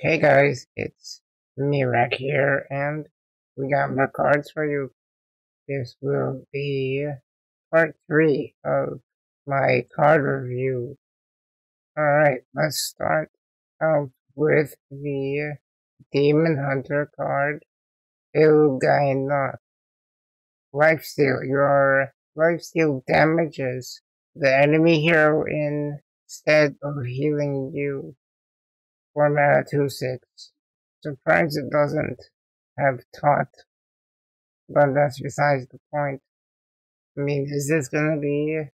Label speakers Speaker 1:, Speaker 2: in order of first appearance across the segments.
Speaker 1: Hey guys, it's meerak here, and we got more cards for you. This will be part 3 of my card review. Alright, let's start out with the Demon Hunter card, Ilgaina. Lifesteal. Your lifesteal damages the enemy hero instead of healing you. 4 mana 2/6. Surprised it doesn't have taunt, but that's besides the point. I mean, is this gonna be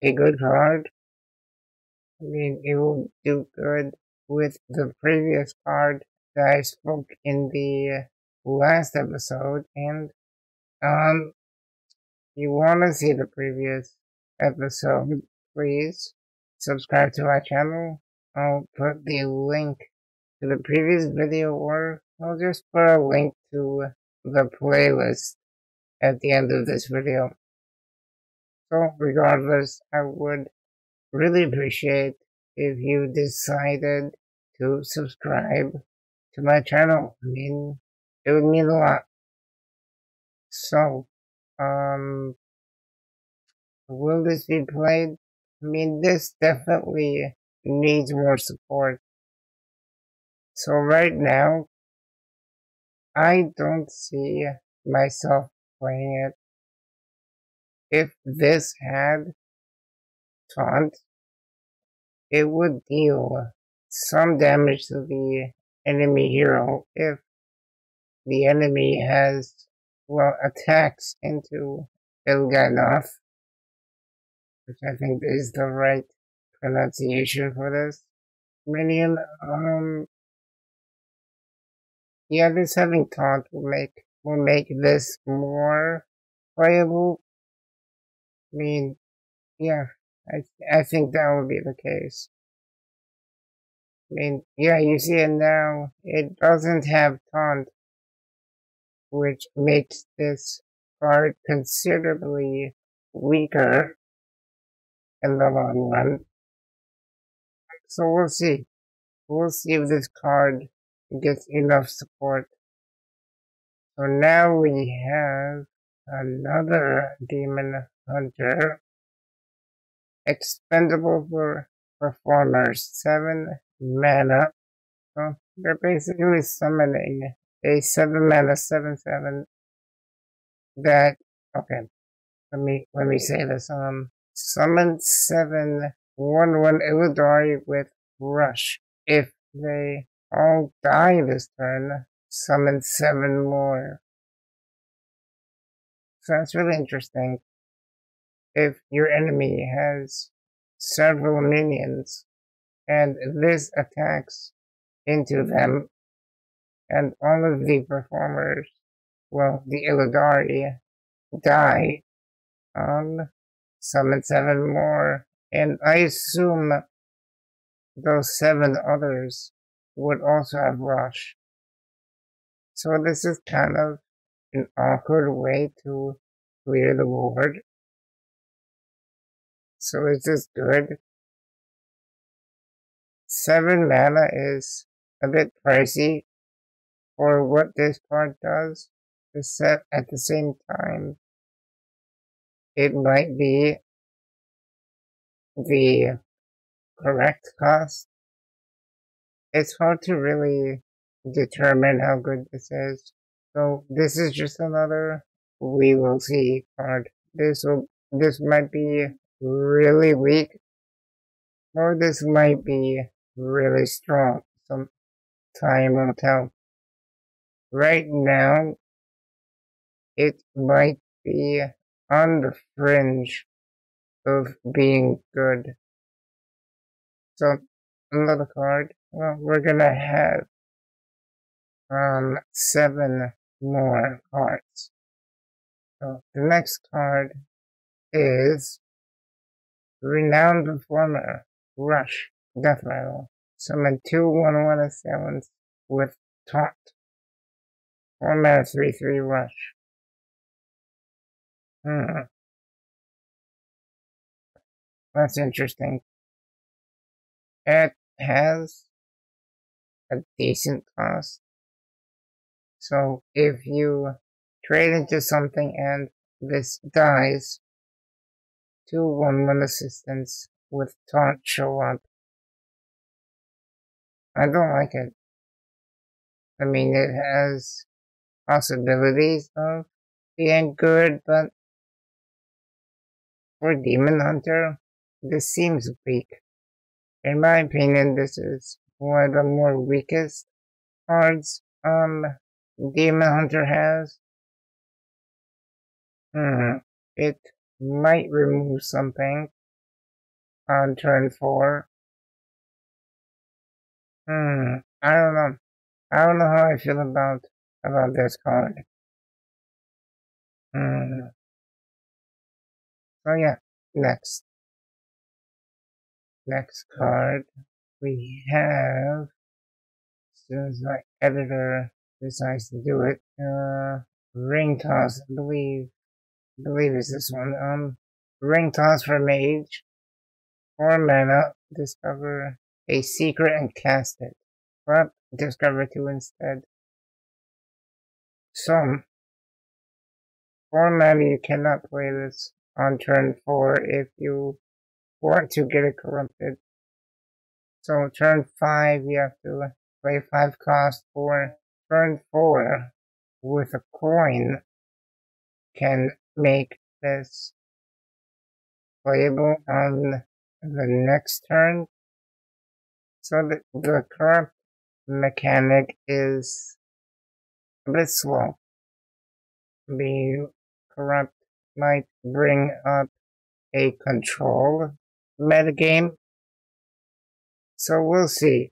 Speaker 1: a good card? I mean, it will do good with the previous card that I spoke in the last episode, and you wanna see the previous episode, please subscribe to my channel. I'll put the link to the previous video, or I'll just put a link to the playlist at the end of this video. So regardless, I would really appreciate if you decided to subscribe to my channel. I mean, it would mean a lot. So, will this be played? I mean, this definitely needs more support. So right now, I don't see myself playing it. If this had taunt, it would deal some damage to the enemy hero if the enemy has, well, attacks into Ilganov, which I think is the right pronunciation for this minion. Yeah, this having taunt will make this more playable. I mean, yeah, I think that would be the case. I mean, yeah, you see it now. It doesn't have taunt, which makes this card considerably weaker in the long run. So we'll see. We'll see if this card gets enough support. So now we have another Demon Hunter. Expendable for performers. 7 mana. So you're basically summoning a 7 mana 7/7 that, okay, let me say this. Summon 7 1/1 Illidari with Rush. If they all die this turn, summon 7 more. So that's really interesting. If your enemy has several minions and this attacks into them, and all of the performers, well, the Illidari, die, summon 7 more, and I assume those 7 others would also have Rush. So this is kind of an awkward way to clear the board. So is this good? 7 mana is a bit pricey for what this card does, except at the same time, it might be the correct cost. It's hard to really determine how good this is. So this is just another we will see card. This might be really weak, or this might be really strong. Some time will tell. Right now, it might be on the fringe of being good. So another card. Well, we're gonna have 7 more cards. So the next card is Renowned Performer, Rush, Death Rattle. Summon 2 1/1 assailants with taunt. 4 mana 3/3 Rush. That's interesting. It has a decent cost. So if you trade into something and this dies, 2/1 assistance with taunt show up. I don't like it. I mean, it has possibilities of being good, but for Demon Hunter, this seems weak. In my opinion, this is one of the more weakest cards Demon Hunter has. It might remove something on turn 4. I don't know. I don't know how I feel about this card. So yeah, next card we have, as soon as my editor decides to do it, ring toss, I believe is this one. Ring toss for mage, 4 mana, discover a secret and cast it. But discover 2 instead. So, 4 mana, you cannot play this on turn 4 if you want to get it corrupted. So turn 5, you have to play 5 cost for turn 4 with a coin can make this playable on the next turn. So the corrupt mechanic is a bit slow. The corrupt might bring up a control metagame. So we'll see.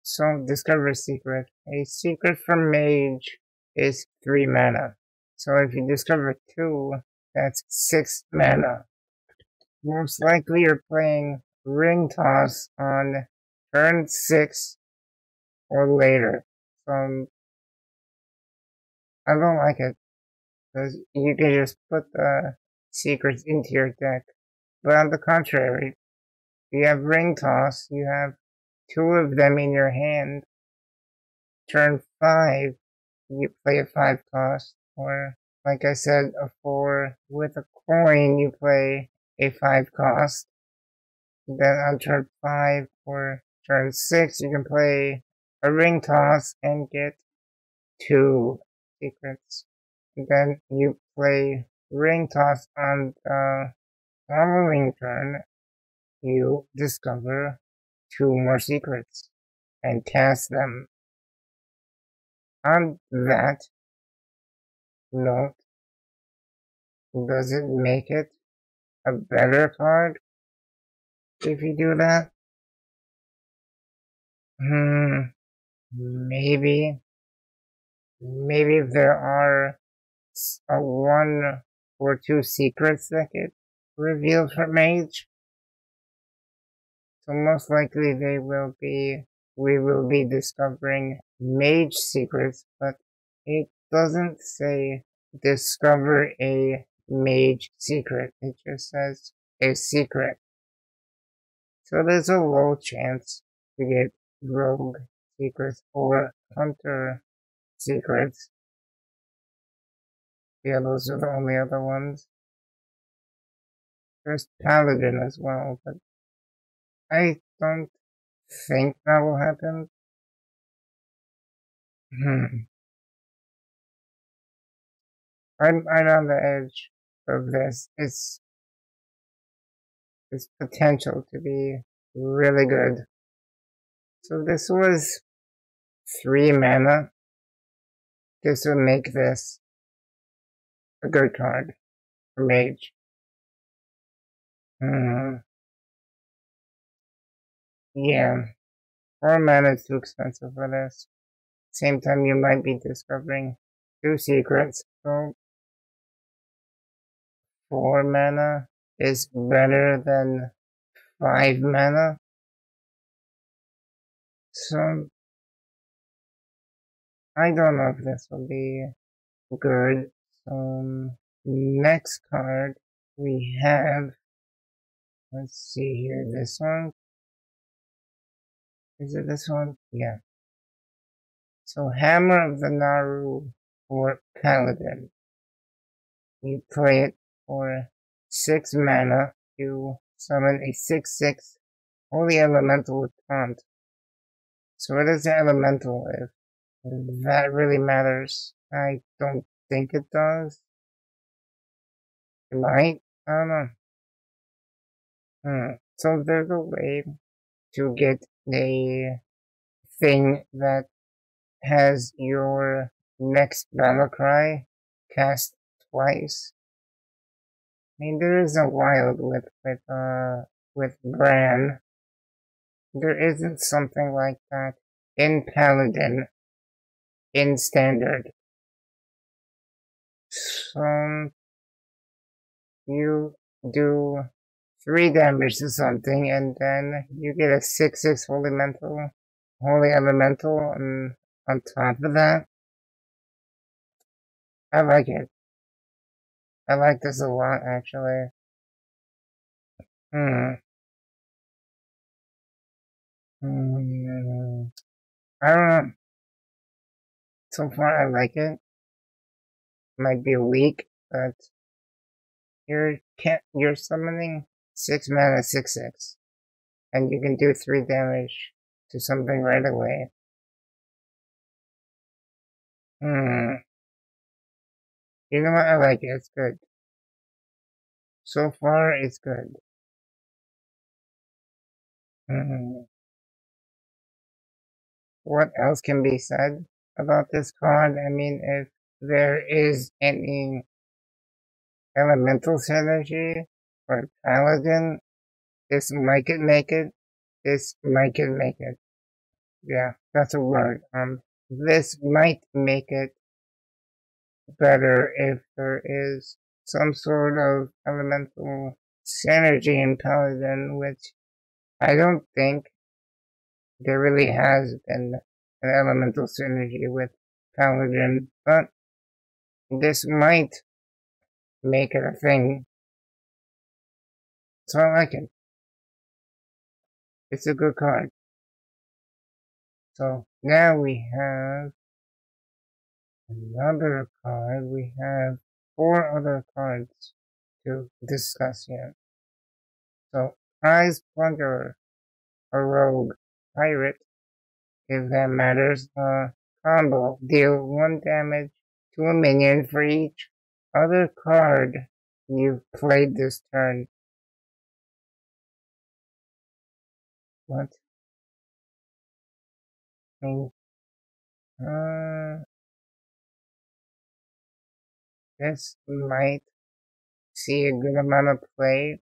Speaker 1: So discover a secret. A secret from mage is 3 mana. So if you discover 2, that's 6 mana. Most likely you're playing ring toss on turn 6 or later. So I don't like it, because you can just put the secrets into your deck. But on the contrary, if you have ring toss, you have 2 of them in your hand. Turn 5, you play a 5 cost, or like I said, a 4 with a coin, you play a 5 cost. Then on turn 5 or turn 6, you can play a ring toss and get 2 secrets. And then you play ring toss on the following turn, you discover 2 more secrets and cast them. On that note, does it make it a better card if you do that? Maybe. Maybe if there are a 1 or 2 secrets that get revealed for mage. So most likely we will be discovering mage secrets, but it doesn't say discover a mage secret. It just says a secret. So there's a low chance to get rogue secrets or hunter secrets. Yeah, those are the only other ones. There's paladin as well, but I don't think that will happen. I'm on the edge of this. It's potential to be really good. So this was 3 mana. This would make this a good card for mage. Yeah, 4 mana is too expensive for this. Same time, you might be discovering 2 secrets. So 4 mana is better than 5 mana. So I don't know if this will be good. Next card we have, let's see here, this one Is it this one? Yeah. So Hammer of the Naru for Paladin. You play it for 6 mana. You summon a 6/6 Holy Elemental with taunt. So what is the elemental if that really matters? I don't think it does. It might? I don't know. So there's a way to get a thing that has your next battle cry cast twice. I mean, there is a wild with Bran. There isn't something like that in Paladin in Standard. So you do 3 damage to something, and then you get a 6/6 Holy Elemental, and on top of that, I like it. I like this a lot, actually. Hmm. I don't know. So far, I like it. Might be weak, but you're summoning 6 mana 6/6, and you can do 3 damage to something right away. You know what? I like it. It's good. So far, it's good. What else can be said about this card? I mean, if there is any elemental synergy for Paladin, this might could make it. This might could make it. Yeah, that's a word. This might make it better if there is some sort of elemental synergy in Paladin, which I don't think there really has been an elemental synergy with Paladin, but this might make it a thing. So I like it. It's a good card. So now we have another card. We have 4 other cards to discuss here. So Prize Plunderer, a rogue pirate, if that matters, combo. Deal 1 damage to a minion for each other card you've played this turn. What? This might see a good amount of play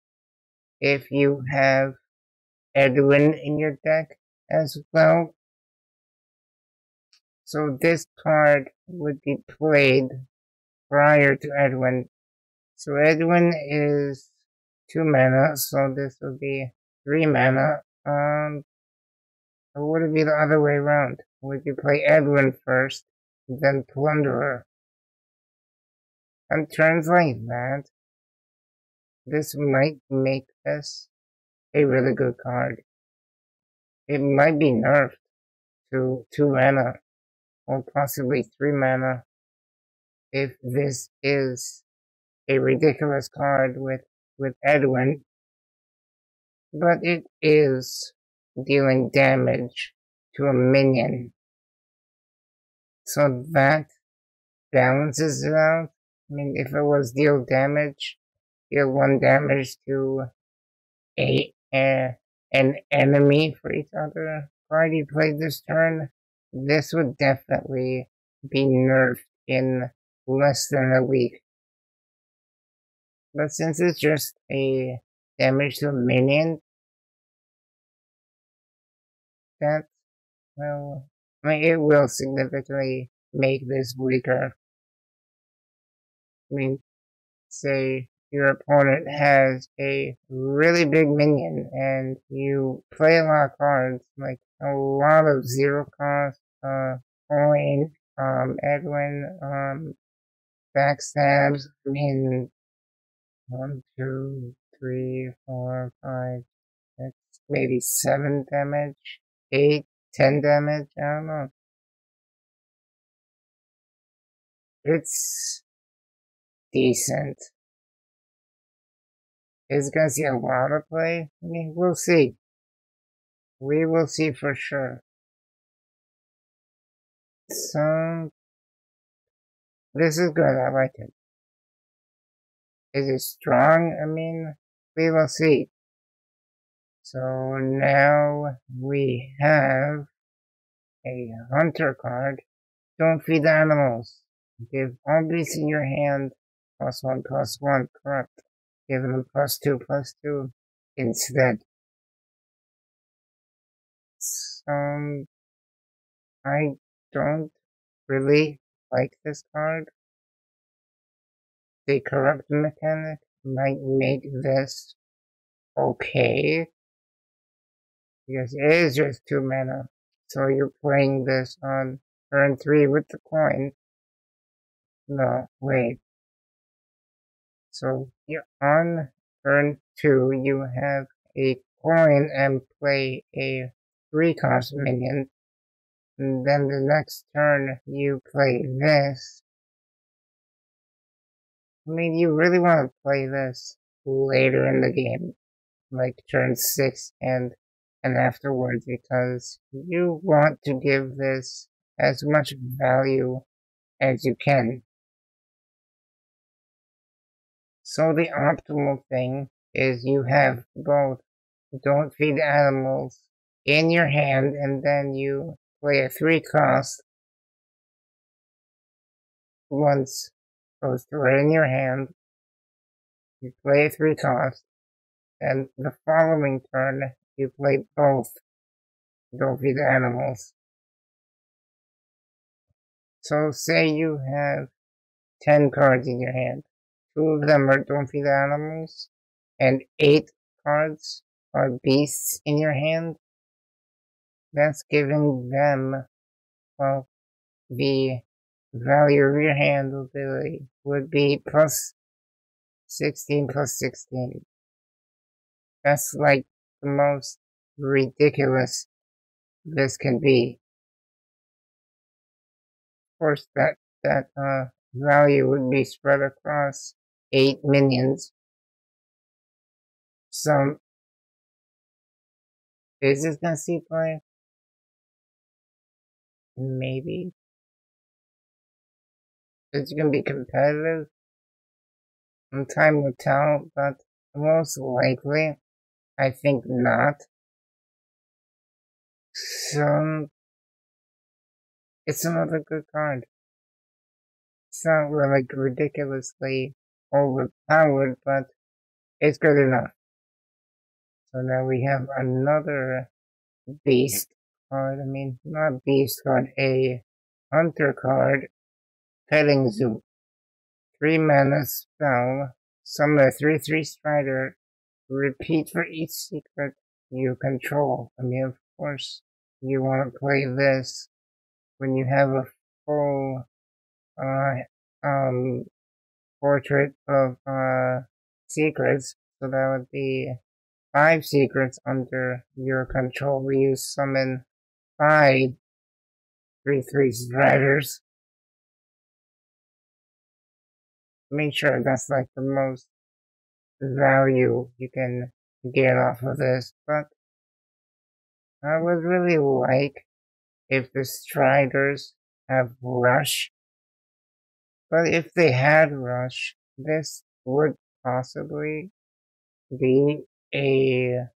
Speaker 1: if you have Edwin in your deck as well. So this card would be played prior to Edwin. So Edwin is 2 mana, so this would be 3 mana. Or would it be the other way around? Would you play Edwin first, then Plunderer? On turns like that, this might make this a really good card. It might be nerfed to 2 mana, or possibly 3 mana, if this is a ridiculous card with Edwin, but it is dealing damage to a minion. So that balances it out. I mean, if it was deal 1 damage to an enemy for each other card you played this turn, this would definitely be nerfed in less than a week. But since it's just a damage to a minion, that, well, I mean, it will significantly make this weaker. I mean, say your opponent has a really big minion and you play a lot of cards, like a lot of 0 cost, coin, Edwin, backstabs. I mean, 1, 2, 3, 4, 5, 6, maybe 7 damage. 8, 10 damage. I don't know. It's decent. Is it gonna see a lot of play? I mean, we'll see. We will see for sure. So, this is good. I like it. Is it strong? I mean, we will see. So now we have a hunter card. Don't feed animals. Give all beasts in your hand +1/+1, correct. Give them +2/+2 instead. So, I don't really like this card. The corrupt mechanic might make this okay, because it is just 2 mana. So you're playing this on turn 3 with the coin. No, wait. So you're on turn 2, you have a coin and play a 3-cost minion. And then the next turn you play this. I mean, you really want to play this later in the game, like turn 6 and afterwards, because you want to give this as much value as you can. So the optimal thing is you have both don't feed animals in your hand, and then you play a 3-cost once those two are in your hand. You play a 3-cost, and the following turn you play both don't feed animals. So say you have 10 cards in your hand. 2 of them are don't feed animals, and 8 cards are beasts in your hand. That's giving them, well, the value of your hand would be +16/+16. That's like the most ridiculous this can be. Of course, that value would be spread across 8 minions. So, is this gonna see play? Maybe. It's gonna be competitive. And time will tell, but most likely, I think not. So, it's another good card. It's not like ridiculously overpowered, but it's good enough. So now we have another beast card. I mean, not beast card, a hunter card. Petting Zoo. 3 mana spell. Summon a 3/3 strider. Repeat for each secret you control. I mean, of course, you want to play this when you have a full portrait of secrets. So that would be 5 secrets under your control, where you summon 5 3/3 striders. I mean, sure, that's like the most value you can get off of this, but I would really like if the striders have rush. But if they had rush, this would possibly be a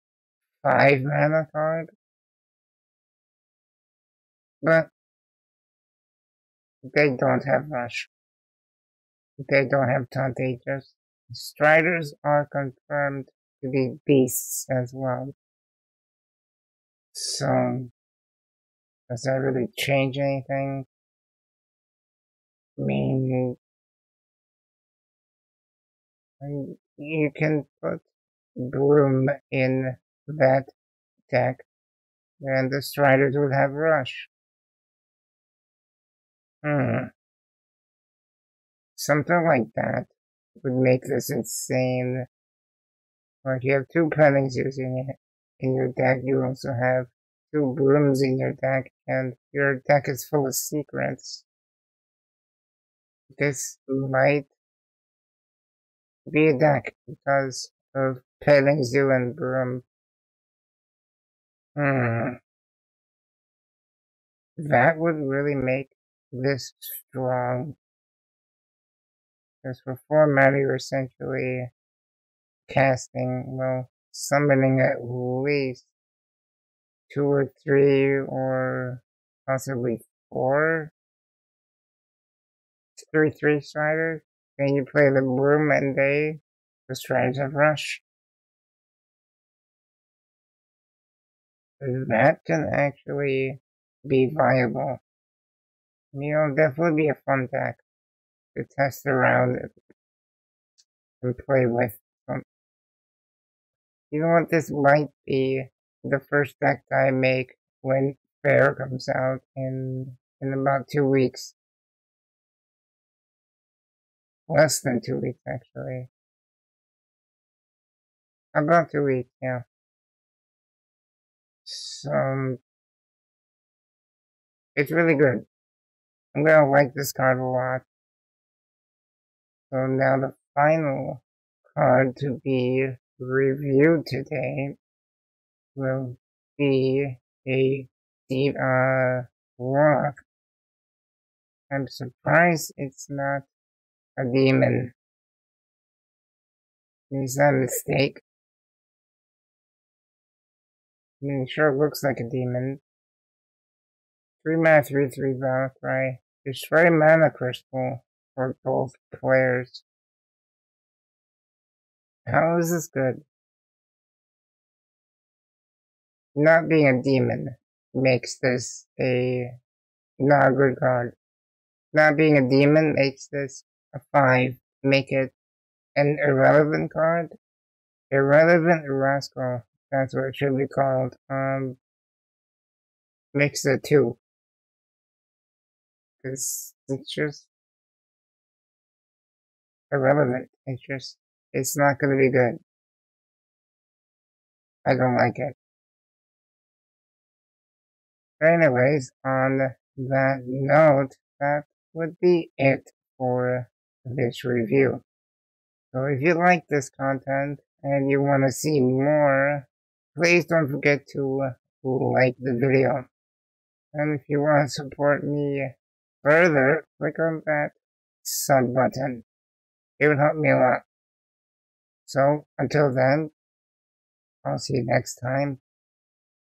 Speaker 1: 5 mana card. But they don't have rush. They don't have taunt aegis. Striders are confirmed to be beasts as well. So, does that really change anything? I mean, you can put Broom in that deck, and the Striders would have Rush. Something like that would make this insane. Like, you have 2 Penningses in your deck, you also have 2 brooms in your deck and your deck is full of secrets, this might be a deck because of Pailing Zoo and Broom. That would really make this strong. Because for 4 mana you're essentially casting, well, summoning at least 2 or 3 or possibly 4 3/3 striders. Then you play the Broom and they the Striders of Rush. That can actually be viable. It'll definitely be a fun deck to test around and play with. You know what, this might be the first deck I make when Faire comes out in about 2 weeks. Less than 2 weeks, actually. About 2 weeks, yeah. So, it's really good. I'm gonna like this card a lot. So now the final card to be reviewed today will be a deep rock. I'm surprised it's not a demon. Is that a mistake? I mean, it sure looks like a demon. 3 mana, 3/3 battle cry. Destroy mana crystal for both players. How is this good? Not being a demon makes this not a good card. Not being a demon makes this a 5. Make it an irrelevant card. Irrelevant rascal. That's what it should be called. Makes it 2. Because it's just irrelevant. It's not gonna be good. I don't like it. Anyways, on that note, that would be it for this review. So if you like this content and you want to see more, please don't forget to like the video. And if you want to support me further, click on that sub button. It would help me a lot. So until then, I'll see you next time.